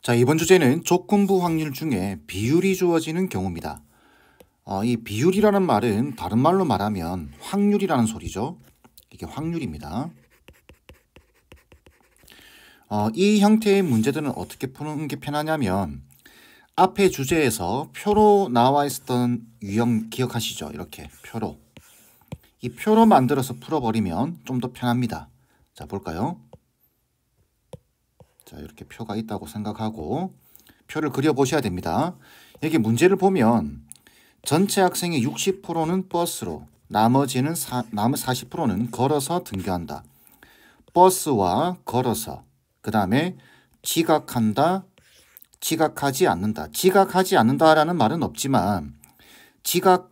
자, 이번 주제는 조건부 확률 중에 비율이 주어지는 경우입니다. 이 비율이라는 말은 다른 말로 말하면 확률이라는 소리죠. 이게 확률입니다. 이 형태의 문제들은 어떻게 푸는 게 편하냐면 앞에 주제에서 표로 나와 있었던 유형 기억하시죠? 이렇게 표로. 이 표로 만들어서 풀어버리면 좀 더 편합니다. 자, 볼까요? 자, 이렇게 표가 있다고 생각하고 표를 그려보셔야 됩니다. 여기 문제를 보면 전체 학생의 60%는 버스로, 나머지는 남은 40%는 걸어서 등교한다. 버스와 걸어서, 그 다음에 지각한다, 지각하지 않는다. 지각하지 않는다라는 말은 없지만 지각에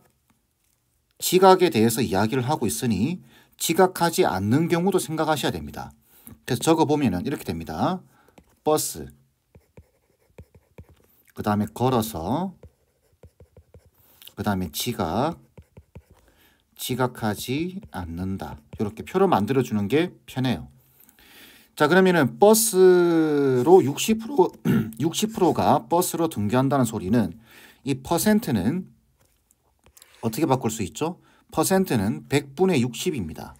대해서 이야기를 하고 있으니 지각하지 않는 경우도 생각하셔야 됩니다. 그래서 적어보면 이렇게 됩니다. 버스, 그 다음에 걸어서, 그 다음에 지각하지 않는다. 이렇게 표로 만들어주는 게 편해요. 자, 그러면은 버스로 60%가 버스로 등교한다는 소리는 이 퍼센트는 어떻게 바꿀 수 있죠? 퍼센트는 100분의 60입니다.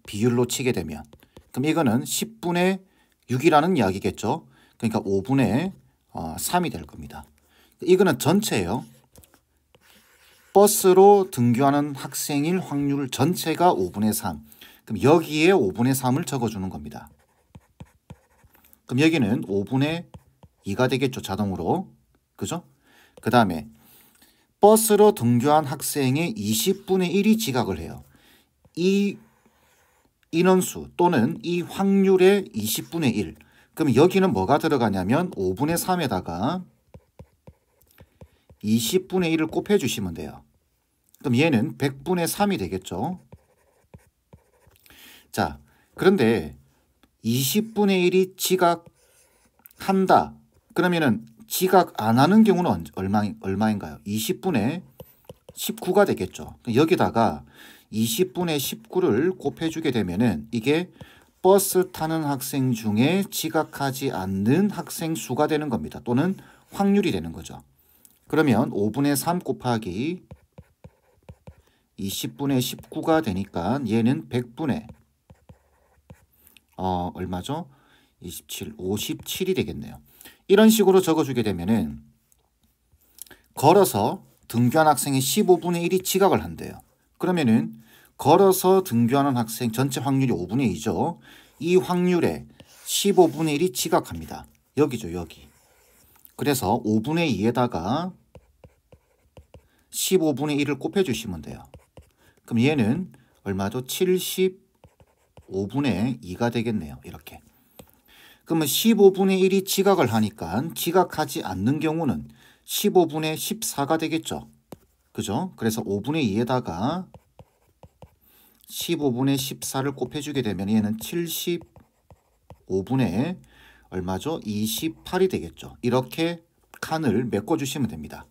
비율로 치게 되면. 그럼 이거는 10분의 6이라는 이야기겠죠? 그러니까 5분의 3이 될 겁니다. 이거는 전체예요. 버스로 등교하는 학생일 확률 전체가 5분의 3. 그럼 여기에 5분의 3을 적어주는 겁니다. 그럼 여기는 5분의 2가 되겠죠, 자동으로. 그죠? 그 다음에 버스로 등교한 학생의 20분의 1이 지각을 해요. 이 인원수 또는 이 확률의 20분의 1. 그럼 여기는 뭐가 들어가냐면 5분의 3에다가 20분의 1을 곱해주시면 돼요. 그럼 얘는 100분의 3이 되겠죠. 자, 그런데 20분의 1이 지각한다. 그러면은 지각 안 하는 경우는 얼마인가요? 20분의 19가 되겠죠. 여기다가 20분의 19를 곱해주게 되면은 이게 버스 타는 학생 중에 지각하지 않는 학생 수가 되는 겁니다. 또는 확률이 되는 거죠. 그러면 5분의 3 곱하기 20분의 19가 되니까 얘는 100분의 얼마죠? 27, 57이 되겠네요. 이런 식으로 적어주게 되면은 걸어서 등교한 학생의 15분의 1이 지각을 한대요. 그러면은 걸어서 등교하는 학생 전체 확률이 5분의 2죠. 이 확률에 15분의 1이 지각합니다. 여기죠, 여기. 그래서 5분의 2에다가 15분의 1을 곱해주시면 돼요. 그럼 얘는 얼마죠? 75분의 2가 되겠네요. 이렇게. 그러면 15분의 1이 지각을 하니까 지각하지 않는 경우는 15분의 14가 되겠죠. 그죠? 그래서 5분의 2에다가 15분의 14를 곱해주게 되면 얘는 75분의 얼마죠? 28이 되겠죠. 이렇게 칸을 메꿔주시면 됩니다.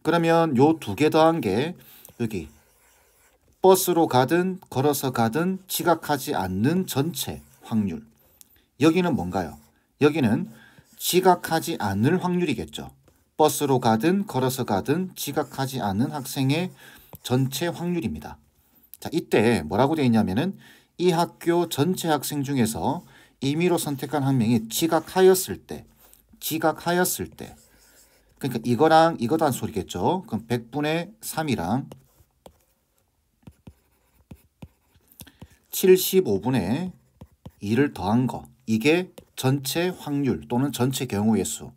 그러면 요 두 개 더한 게 여기 버스로 가든 걸어서 가든 지각하지 않는 전체 확률. 여기는 뭔가요? 여기는 지각하지 않을 확률이겠죠. 버스로 가든 걸어서 가든 지각하지 않는 학생의 전체 확률입니다. 자, 이때 뭐라고 되어 있냐면은 이 학교 전체 학생 중에서 임의로 선택한 한 명이 지각하였을 때 그러니까 이거랑 이거도 한 소리겠죠. 그럼 100분의 3이랑 75분의 2를 더한 거, 이게 전체 확률 또는 전체 경우의 수.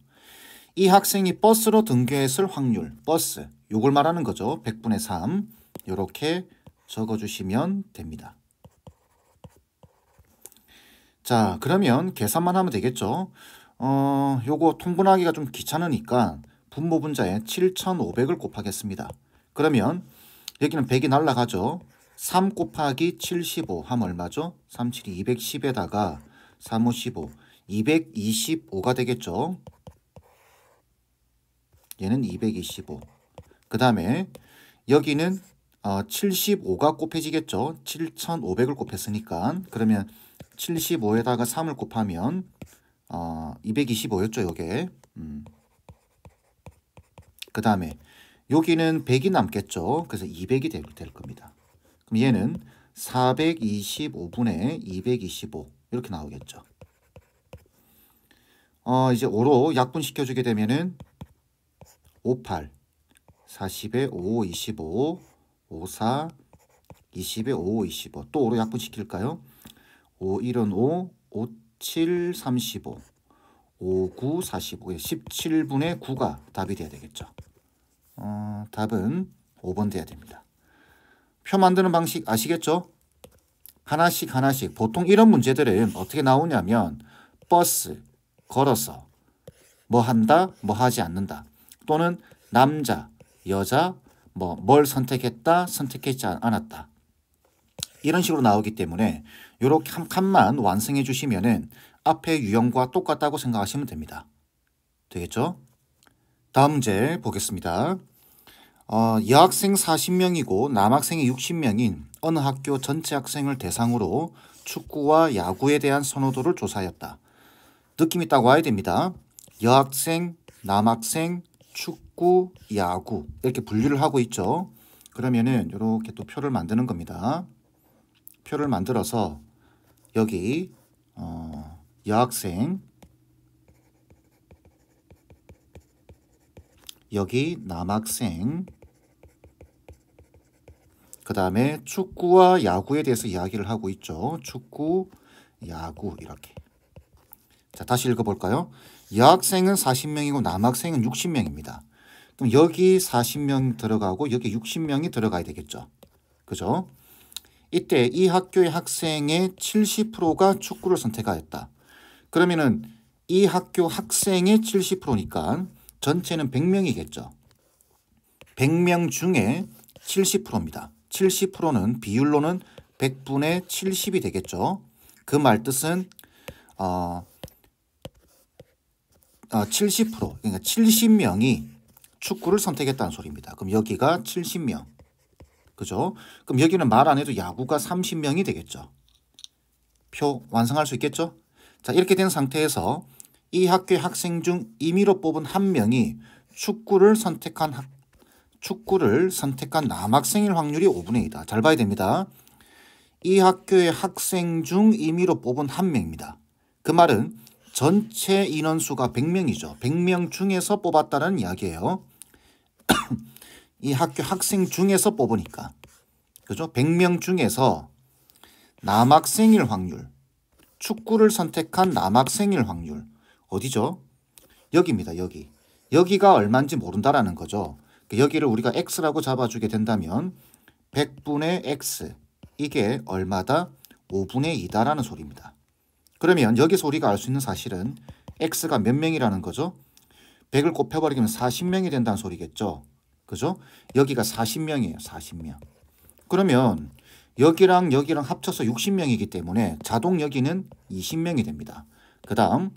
이 학생이 버스로 등교했을 확률, 버스, 요걸 말하는 거죠. 100분의 3 이렇게 적어주시면 됩니다. 자, 그러면 계산만 하면 되겠죠. 요거 통분하기가 좀 귀찮으니까 분모 분자에 7,500을 곱하겠습니다. 그러면 여기는 100이 날라가죠. 3 곱하기 75 하면 얼마죠? 3, 7이 210에다가 3, 5, 15, 225가 되겠죠. 얘는 225. 그 다음에 여기는 75가 곱해지겠죠. 7,500을 곱했으니까. 그러면 75에다가 3을 곱하면 225였죠, 요게. 그 다음에 여기는 100이 남겠죠. 그래서 200이 될 겁니다. 그럼 얘는 425분의 225 이렇게 나오겠죠. 이제 5로 약분시켜주게 되면은 58, 40에 55, 25, 54, 20에 55, 25. 또 5로 약분시킬까요? 5, 1은 5, 5, 7, 35, 5, 9, 45. 17분의 9가 답이 돼야 되겠죠. 답은 5번 돼야 됩니다. 표 만드는 방식 아시겠죠? 하나씩 하나씩. 보통 이런 문제들은 어떻게 나오냐면 버스, 걸어서, 뭐 한다, 뭐 하지 않는다. 또는 남자, 여자, 뭘 선택했다, 선택했지 않았다. 이런 식으로 나오기 때문에 이렇게 한 칸만 완성해 주시면은 앞에 유형과 똑같다고 생각하시면 됩니다. 되겠죠? 다음 문제 보겠습니다. 여학생 40명이고 남학생이 60명인 어느 학교 전체 학생을 대상으로 축구와 야구에 대한 선호도를 조사하였다. 느낌이 딱 와야 됩니다. 여학생, 남학생, 축구, 야구 이렇게 분류를 하고 있죠. 그러면은 이렇게 또 표를 만드는 겁니다. 표를 만들어서 여기 여학생, 여기 남학생, 그 다음에 축구와 야구에 대해서 이야기를 하고 있죠. 축구, 야구 이렇게. 자, 다시 읽어볼까요? 여학생은 40명이고 남학생은 60명입니다. 그럼 여기 40명 들어가고 여기 60명이 들어가야 되겠죠. 그죠? 이때 이 학교의 학생의 70%가 축구를 선택하였다. 그러면은 이 학교 학생의 70%니까 전체는 100명이겠죠. 100명 중에 70%입니다. 70%는 비율로는 100분의 70이 되겠죠. 그 말 뜻은 70%, 그러니까 70명이 축구를 선택했다는 소리입니다. 그럼 여기가 70명. 그죠? 그럼 여기는 말 안 해도 야구가 30명이 되겠죠. 표 완성할 수 있겠죠? 자, 이렇게 된 상태에서 이 학교의 학생 중 임의로 뽑은 한 명이 축구를 선택한 남학생일 확률이 5분의 2다. 잘 봐야 됩니다. 이 학교의 학생 중 임의로 뽑은 한 명입니다. 그 말은 전체 인원수가 100명이죠. 100명 중에서 뽑았다는 이야기예요. 이 학교 학생 중에서 뽑으니까. 그죠? 100명 중에서 남학생일 확률, 축구를 선택한 남학생일 확률. 어디죠? 여기입니다. 여기. 여기가 얼마인지 모른다라는 거죠. 여기를 우리가 x라고 잡아주게 된다면 100분의 x. 이게 얼마다? 5분의 2다라는 소리입니다. 그러면 여기서 우리가 알 수 있는 사실은 x가 몇 명이라는 거죠? 100을 곱해버리면 40명이 된다는 소리겠죠. 그죠? 여기가 40명이에요. 40명. 그러면 여기랑 여기랑 합쳐서 60명이기 때문에 자동 여기는 20명이 됩니다. 그 다음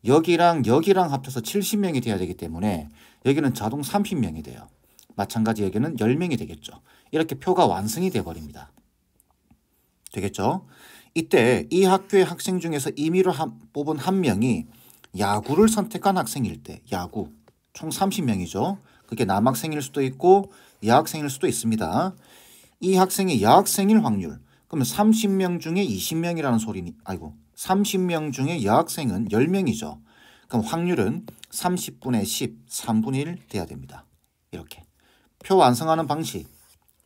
여기랑 여기랑 합쳐서 70명이 돼야 되기 때문에 여기는 자동 30명이 돼요. 마찬가지 여기는 10명이 되겠죠. 이렇게 표가 완성이 돼버립니다. 되겠죠? 이때 이 학교의 학생 중에서 임의로 뽑은 한 명이 야구를 선택한 학생일 때 야구 총 30명이죠. 그게 남학생일 수도 있고 여학생일 수도 있습니다. 이 학생의 여학생일 확률 그러면 30명 중에 20명이라는 소리니 30명 중에 여학생은 10명이죠. 그럼 확률은 30분의 10, 3분의 1 돼야 됩니다. 이렇게 표 완성하는 방식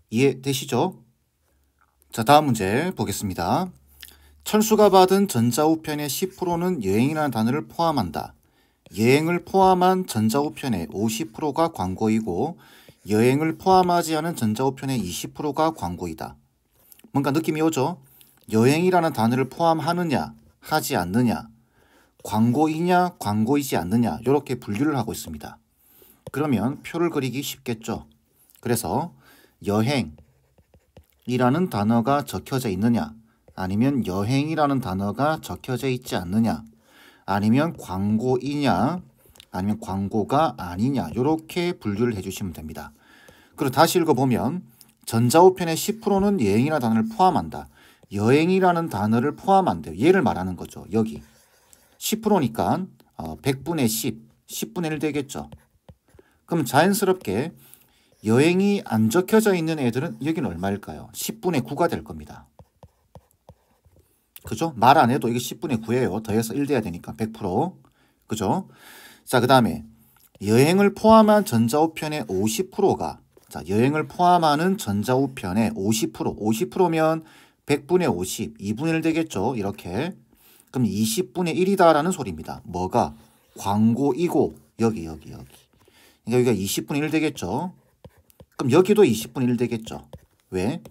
이해되시죠? 자, 다음 문제 보겠습니다. 철수가 받은 전자우편의 10%는 여행이라는 단어를 포함한다. 여행을 포함한 전자우편의 50%가 광고이고 여행을 포함하지 않은 전자우편의 20%가 광고이다. 뭔가 느낌이 오죠? 여행이라는 단어를 포함하느냐 하지 않느냐 광고이냐 광고이지 않느냐 이렇게 분류를 하고 있습니다. 그러면 표를 그리기 쉽겠죠. 그래서 여행이라는 단어가 적혀져 있느냐 아니면 여행이라는 단어가 적혀져 있지 않느냐 아니면 광고이냐 아니면 광고가 아니냐 이렇게 분류를 해주시면 됩니다. 그리고 다시 읽어보면 전자우편의 10%는 여행이라는 단어를 포함한다. 여행이라는 단어를 포함한대요. 얘를 말하는 거죠. 여기 10%니까 100분의 10, 10분의 1 되겠죠. 그럼 자연스럽게 여행이 안 적혀져 있는 애들은 여기는 얼마일까요? 10분의 9가 될 겁니다. 그죠? 말 안 해도 이게 10분의 9예요. 더해서 1 돼야 되니까 100%. 그죠? 자, 그 다음에 여행을 포함한 전자우편의 50%가 자, 여행을 포함하는 전자우편의 50%, 50%면 100분의 50, 2분의 1 되겠죠? 이렇게. 그럼 20분의 1이다라는 소리입니다. 뭐가? 광고이고 여기. 그러니까 여기가 20분의 1 되겠죠? 그럼 여기도 20분의 1 되겠죠? 왜?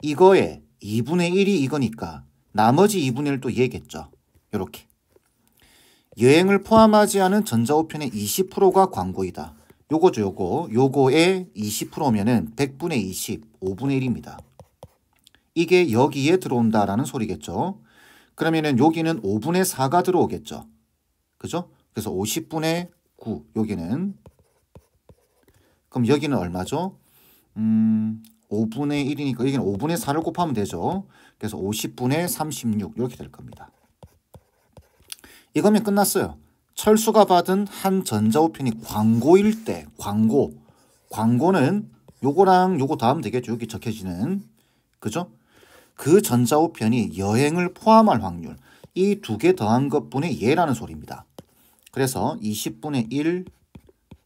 이거에 2분의 1이 이거니까 나머지 2분의 1도 얘겠죠? 이렇게. 여행을 포함하지 않은 전자우편의 20%가 광고이다. 요거죠, 요거. 요거에 20%면은 100분의 20, 5분의 1입니다. 이게 여기에 들어온다라는 소리겠죠. 그러면은 여기는 5분의 4가 들어오겠죠. 그죠? 그래서 50분의 9, 여기는. 그럼 여기는 얼마죠? 5분의 1이니까 여기는 5분의 4를 곱하면 되죠. 그래서 50분의 36 이렇게 될 겁니다. 이거면 끝났어요. 철수가 받은 한 전자우편이 광고일 때 광고는 요거랑 요거 다음 되겠죠. 여기 적혀지는. 그죠? 그 전자우편이 여행을 포함할 확률 이 두 개 더한 것분의 예라는 소리입니다. 그래서 20분의 1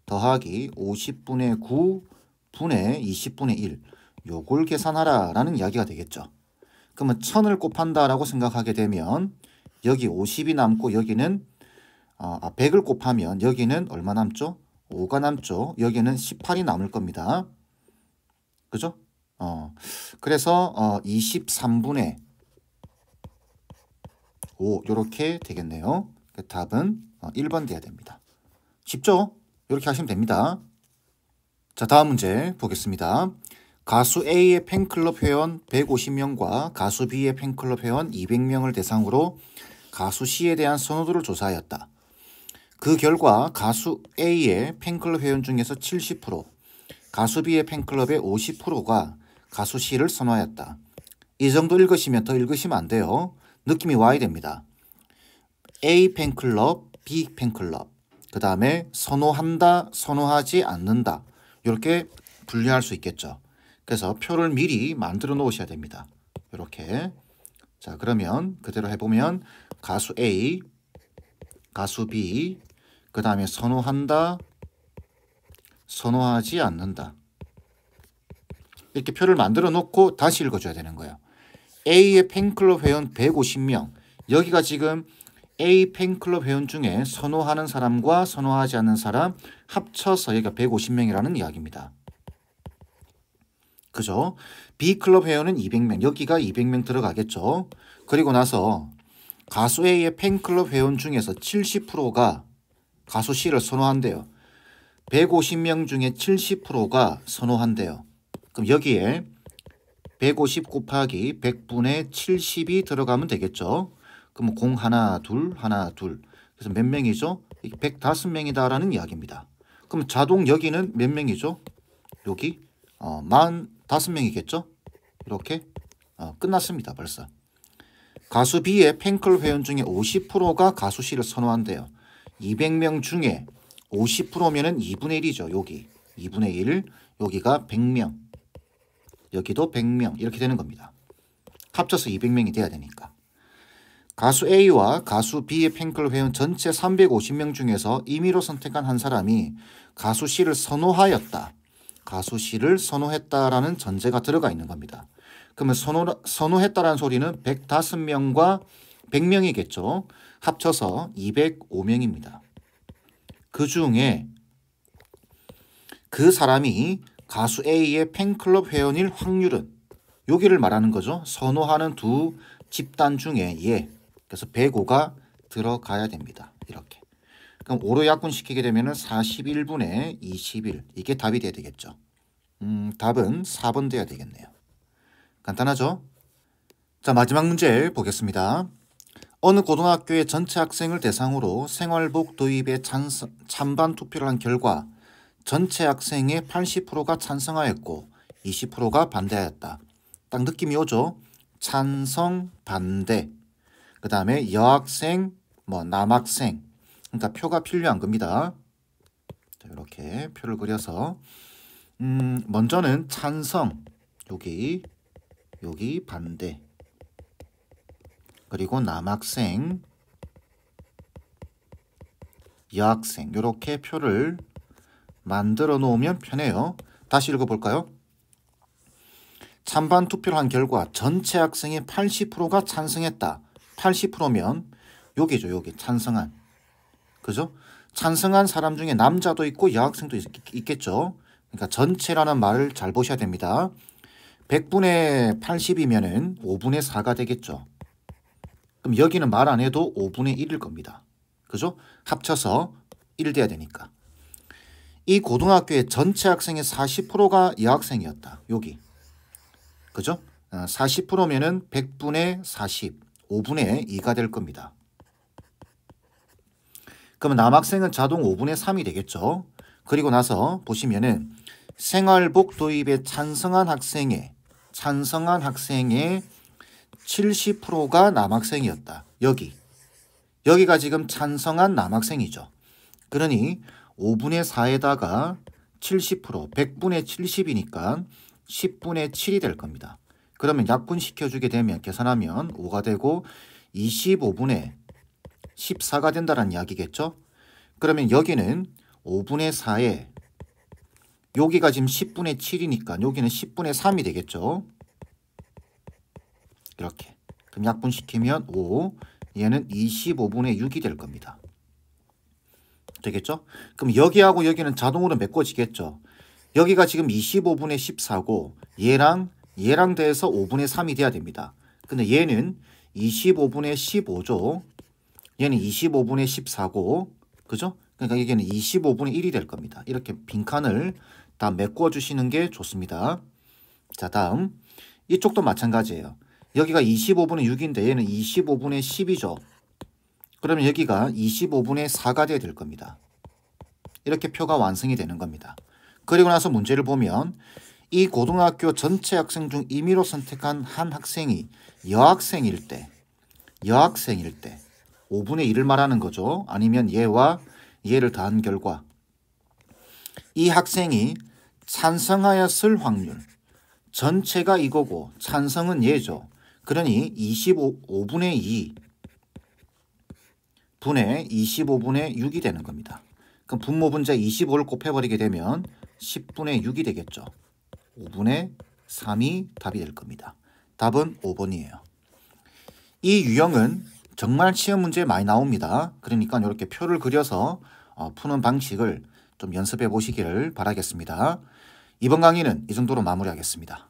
더하기 50분의 9 분의 20분의 1 요걸 계산하라 라는 이야기가 되겠죠. 그러면 1000을 곱한다라고 생각하게 되면 여기 50이 남고 여기는 100을 곱하면 여기는 얼마 남죠? 5가 남죠. 여기는 18이 남을 겁니다. 그죠? 그래서 23분의 5 이렇게 되겠네요. 답은 1번 돼야 됩니다. 쉽죠? 이렇게 하시면 됩니다. 자, 다음 문제 보겠습니다. 가수 A의 팬클럽 회원 150명과 가수 B의 팬클럽 회원 200명을 대상으로 가수 C에 대한 선호도를 조사하였다. 그 결과 가수 A의 팬클럽 회원 중에서 70%, 가수 B의 팬클럽의 50%가 가수 C를 선호하였다. 이 정도 읽으시면 더 읽으시면 안 돼요. 느낌이 와야 됩니다. A 팬클럽, B 팬클럽, 그 다음에 선호한다, 선호하지 않는다 이렇게 분류할 수 있겠죠. 그래서 표를 미리 만들어 놓으셔야 됩니다. 이렇게. 자, 그러면 그대로 해보면 가수 A, 가수 B, 그 다음에 선호한다, 선호하지 않는다. 이렇게 표를 만들어 놓고 다시 읽어줘야 되는 거예요. A의 팬클럽 회원 150명. 여기가 지금 A 팬클럽 회원 중에 선호하는 사람과 선호하지 않는 사람 합쳐서 여기가 150명이라는 이야기입니다. 그죠? B클럽 회원은 200명. 여기가 200명 들어가겠죠. 그리고 나서 가수 A의 팬클럽 회원 중에서 70%가 가수 C를 선호한대요. 150명 중에 70%가 선호한대요. 그럼 여기에 150 곱하기 100분의 70이 들어가면 되겠죠. 그럼 0, 하나, 둘, 하나, 둘. 그래서 몇 명이죠? 105명이다라는 이야기입니다. 그럼 자동 여기는 몇 명이죠? 여기 45명이겠죠? 이렇게 끝났습니다. 벌써. 가수 B의 팬클럽 회원 중에 50%가 가수 C를 선호한대요. 200명 중에 50%면은 2분의 1이죠. 여기 2분의 1, 여기가 100명, 여기도 100명 이렇게 되는 겁니다. 합쳐서 200명이 돼야 되니까. 가수 A와 가수 B의 팬클럽 회원 전체 350명 중에서 임의로 선택한 한 사람이 가수 C를 선호하였다. 가수 C를 선호했다라는 전제가 들어가 있는 겁니다. 그러면 선호했다라는 소리는 105명과 100명이겠죠. 합쳐서 205명입니다. 그 중에 그 사람이 가수 A의 팬클럽 회원일 확률은 여기를 말하는 거죠. 선호하는 두 집단 중에 그래서 105가 들어가야 됩니다. 이렇게. 그럼 5로 약분시키게 되면 41분의 21 이게 답이 돼야 되겠죠. 답은 4번 돼야 되겠네요. 간단하죠? 자, 마지막 문제 보겠습니다. 어느 고등학교의 전체 학생을 대상으로 생활복 도입에 찬반 투표를 한 결과 전체 학생의 80%가 찬성하였고 20%가 반대하였다. 딱 느낌이 오죠? 찬성, 반대. 그 다음에 여학생, 뭐 남학생. 그러니까 표가 필요한 겁니다. 자, 이렇게 표를 그려서 먼저는 찬성. 여기 반대. 그리고 남학생, 여학생 이렇게 표를 만들어 놓으면 편해요. 다시 읽어볼까요? 찬반 투표를 한 결과 전체 학생의 80%가 찬성했다. 80%면 여기죠. 여기 찬성한. 그죠? 찬성한 사람 중에 남자도 있고 여학생도 있겠죠. 그러니까 전체라는 말을 잘 보셔야 됩니다. 100분의 80이면은 5분의 4가 되겠죠. 그럼 여기는 말 안 해도 5분의 1일 겁니다. 그죠? 합쳐서 1 돼야 되니까. 이 고등학교의 전체 학생의 40%가 여학생이었다. 여기. 그죠? 40%면은 100분의 40, 5분의 2가 될 겁니다. 그러면 남학생은 자동 5분의 3이 되겠죠. 그리고 나서 보시면은 생활복 도입에 찬성한 학생의 70%가 남학생이었다. 여기가 지금 찬성한 남학생이죠. 그러니 5분의 4에다가 70%, 100분의 70이니까 10분의 7이 될 겁니다. 그러면 약분시켜주게 되면 계산하면 5가 되고 25분의 14가 된다는 이야기겠죠. 그러면 여기는 5분의 4에 여기가 지금 10분의 7이니까 여기는 10분의 3이 되겠죠. 이렇게. 그럼 약분시키면 5, 얘는 25분의 6이 될 겁니다. 되겠죠? 그럼 여기하고 여기는 자동으로 메꿔지겠죠. 여기가 지금 25분의 14고 얘랑 더해서 5분의 3이 돼야 됩니다. 근데 얘는 25분의 15죠. 얘는 25분의 14고 그죠? 그러니까 여기는 25분의 1이 될 겁니다. 이렇게 빈칸을 다 메꿔주시는 게 좋습니다. 자, 다음 이쪽도 마찬가지예요. 여기가 25분의 6인데 얘는 25분의 10이죠. 그러면 여기가 25분의 4가 돼야 될 겁니다. 이렇게 표가 완성이 되는 겁니다. 그리고 나서 문제를 보면 이 고등학교 전체 학생 중 임의로 선택한 한 학생이 여학생일 때 5분의 1을 말하는 거죠. 아니면 얘와 얘를 더한 결과 이 학생이 찬성하였을 확률 전체가 이거고 찬성은 얘죠. 그러니 5분의 2 분의 25분의 6이 되는 겁니다. 그럼 분모분자 25를 곱해버리게 되면 10분의 6이 되겠죠. 5분의 3이 답이 될 겁니다. 답은 5번이에요. 이 유형은 정말 시험 문제에 많이 나옵니다. 그러니까 이렇게 표를 그려서 푸는 방식을 좀 연습해 보시기를 바라겠습니다. 이번 강의는 이 정도로 마무리하겠습니다.